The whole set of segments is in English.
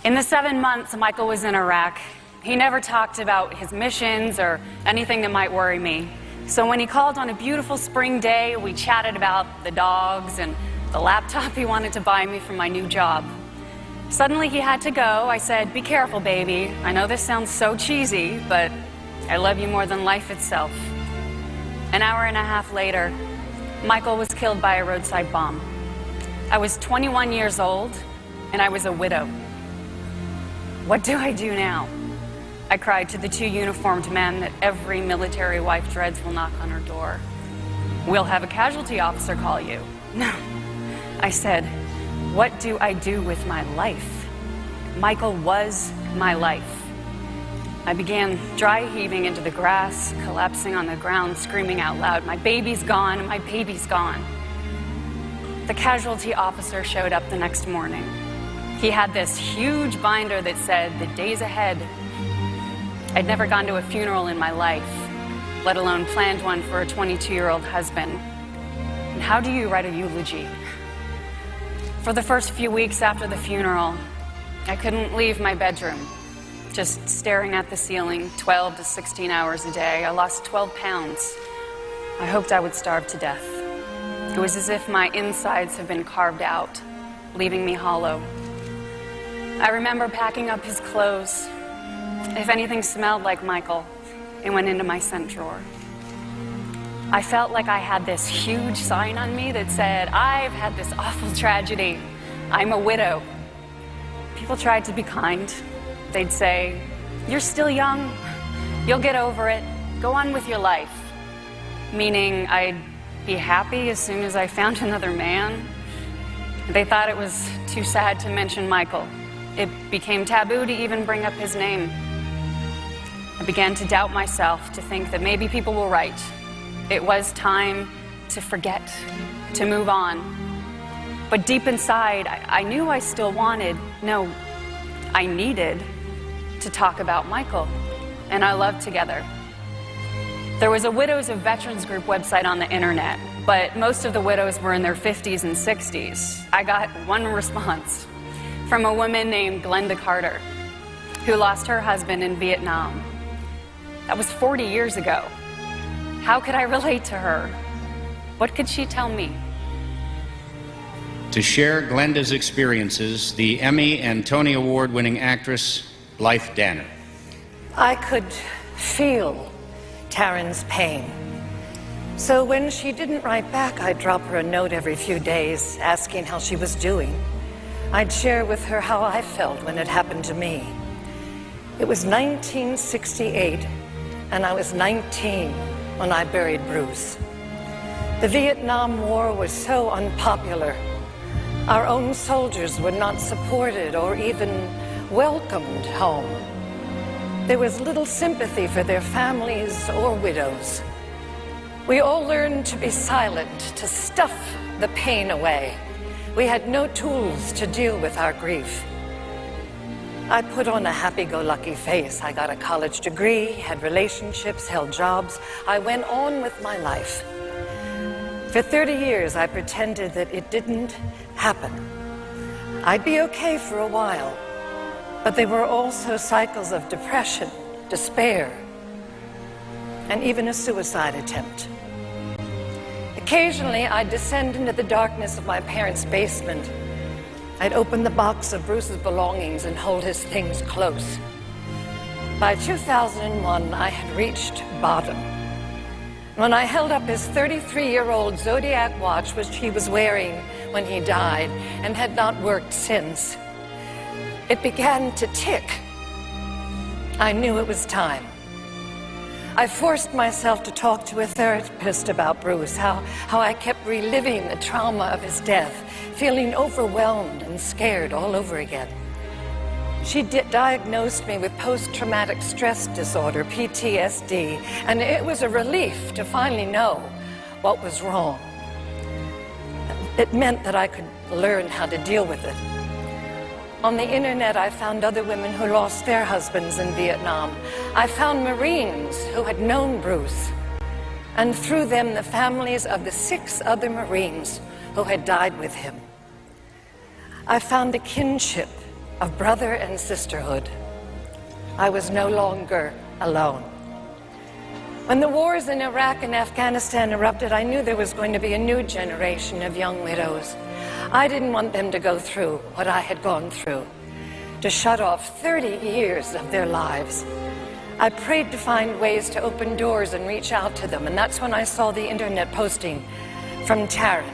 In the 7 months Michael was in Iraq, he never talked about his missions or anything that might worry me. So when he called on a beautiful spring day, we chatted about the dogs and the laptop he wanted to buy me for my new job. Suddenly he had to go. I said, "Be careful, baby. I know this sounds so cheesy, but I love you more than life itself." An hour and a half later, Michael was killed by a roadside bomb. I was 21 years old, and I was a widow. What do I do now? I cried to the two uniformed men that every military wife dreads will knock on her door. "We'll have a casualty officer call you." No. I said, what do I do with my life? Michael was my life. I began dry heaving into the grass, collapsing on the ground, screaming out loud, "My baby's gone, my baby's gone." The casualty officer showed up the next morning. He had this huge binder that said, "The days ahead." I'd never gone to a funeral in my life, let alone planned one for a 22-year-old husband. And how do you write a eulogy? For the first few weeks after the funeral, I couldn't leave my bedroom, just staring at the ceiling 12 to 16 hours a day. I lost 12 pounds. I hoped I would starve to death. It was as if my insides had been carved out, leaving me hollow. I remember packing up his clothes. If anything smelled like Michael, it went into my scent drawer. I felt like I had this huge sign on me that said, "I've had this awful tragedy. I'm a widow." People tried to be kind. They'd say, "You're still young. You'll get over it. Go on with your life." Meaning I'd be happy as soon as I found another man. They thought it was too sad to mention Michael. It became taboo to even bring up his name. I began to doubt myself, to think that maybe people were right. It was time to forget, to move on. But deep inside, I knew I still wanted, no, I needed to talk about Michael and our love together. There was a Widows of Veterans Group website on the internet, but most of the widows were in their 50s and 60s. I got one response from a woman named Glenda Carter, who lost her husband in Vietnam. That was 40 years ago. How could I relate to her? What could she tell me? To share Glenda's experiences, the Emmy and Tony Award-winning actress, Blythe Danner. I could feel Taryn's pain. So when she didn't write back, I'd drop her a note every few days asking how she was doing. I'd share with her how I felt when it happened to me. It was 1968, and I was 19 when I buried Bruce. The Vietnam War was so unpopular. Our own soldiers were not supported or even welcomed home. There was little sympathy for their families or widows. We all learned to be silent, to stuff the pain away. We had no tools to deal with our grief. I put on a happy-go-lucky face. I got a college degree, had relationships, held jobs. I went on with my life. For 30 years, I pretended that it didn't happen. I'd be okay for a while, but there were also cycles of depression, despair, and even a suicide attempt. Occasionally, I'd descend into the darkness of my parents' basement. I'd open the box of Bruce's belongings and hold his things close. By 2001, I had reached bottom. When I held up his 33-year-old Zodiac watch, which he was wearing when he died and had not worked since, it began to tick. I knew it was time. I forced myself to talk to a therapist about Bruce, how I kept reliving the trauma of his death, feeling overwhelmed and scared all over again. She diagnosed me with post-traumatic stress disorder, PTSD, and it was a relief to finally know what was wrong. It meant that I could learn how to deal with it. On the internet, I found other women who lost their husbands in Vietnam. I found Marines who had known Bruce, and through them, the families of the 6 other Marines who had died with him. I found a kinship of brother and sisterhood. I was no longer alone. When the wars in Iraq and Afghanistan erupted, I knew there was going to be a new generation of young widows. I didn't want them to go through what I had gone through, to shut off 30 years of their lives. I prayed to find ways to open doors and reach out to them, and that's when I saw the internet posting from Taryn.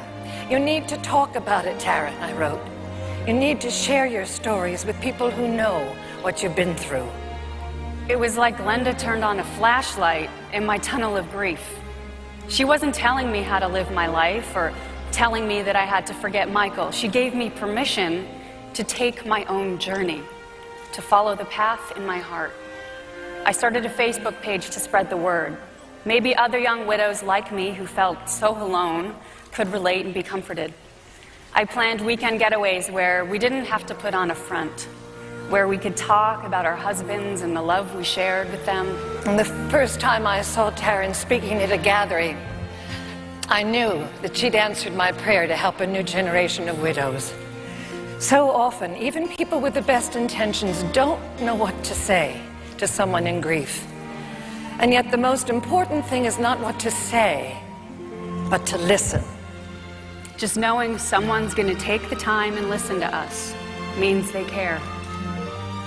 You need to talk about it, Taryn, I wrote. You need to share your stories with people who know what you've been through. It was like Glenda turned on a flashlight in my tunnel of grief. She wasn't telling me how to live my life or telling me that I had to forget Michael. She gave me permission to take my own journey, to follow the path in my heart. I started a Facebook page to spread the word. Maybe other young widows like me who felt so alone could relate and be comforted. I planned weekend getaways where we didn't have to put on a front, where we could talk about our husbands and the love we shared with them. And the first time I saw Taryn speaking at a gathering, I knew that she'd answered my prayer to help a new generation of widows. So often, even people with the best intentions don't know what to say to someone in grief. And yet the most important thing is not what to say, but to listen. Just knowing someone's going to take the time and listen to us means they care.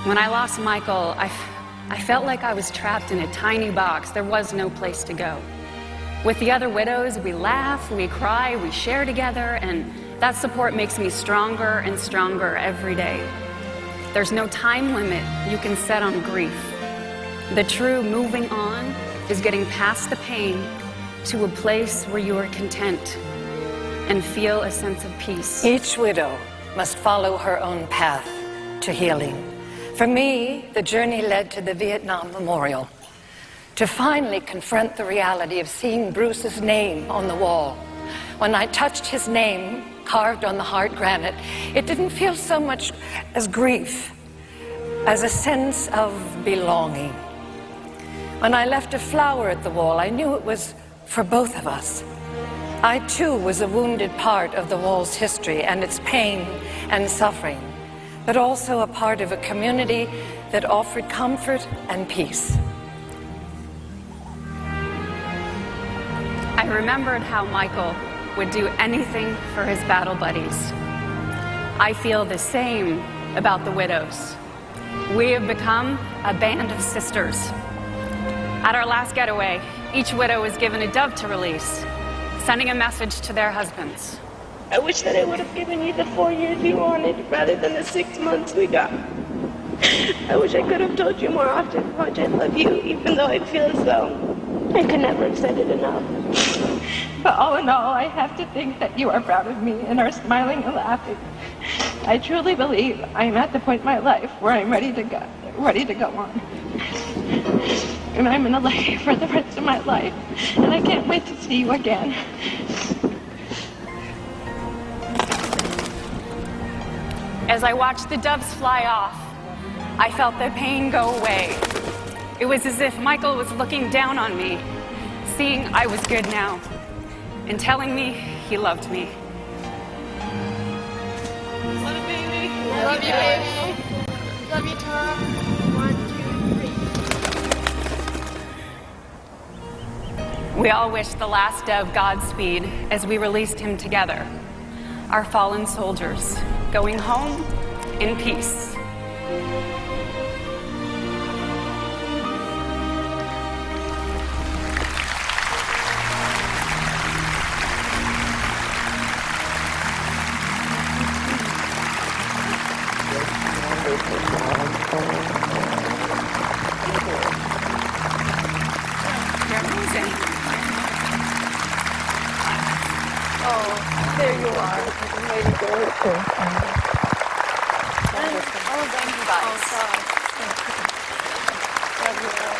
When I lost Michael, I felt like I was trapped in a tiny box. There was no place to go. With the other widows, we laugh, we cry, we share together, and that support makes me stronger and stronger every day. There's no time limit you can set on grief. The true moving on is getting past the pain to a place where you are content and feel a sense of peace. Each widow must follow her own path to healing. For me, the journey led to the Vietnam Memorial, to finally confront the reality of seeing Bruce's name on the wall. When I touched his name carved on the hard granite, it didn't feel so much as grief, as a sense of belonging. When I left a flower at the wall, I knew it was for both of us. I too was a wounded part of the wall's history and its pain and suffering, but also a part of a community that offered comfort and peace. I remembered how Michael would do anything for his battle buddies. I feel the same about the widows. We have become a band of sisters. At our last getaway, each widow was given a dove to release, sending a message to their husbands. I wish that I would have given you the 4 years you wanted rather than the 6 months we got. I wish I could have told you more often how much I love you, even though I feel as though I could never have said it enough. But all in all, I have to think that you are proud of me and are smiling and laughing. I truly believe I am at the point in my life where I'm ready to go on. And I'm gonna love you for the rest of my life, and I can't wait to see you again. As I watched the doves fly off, I felt the pain go away. It was as if Michael was looking down on me, seeing I was good now, and telling me he loved me. Love you, baby. Love you, baby. Love you, Tom. 1, 2, 3. We all wished the last dove Godspeed as we released him together, our fallen soldiers, going home in peace. You're amazing. Oh, there you are. Way to go. All of them, you guys. Love you.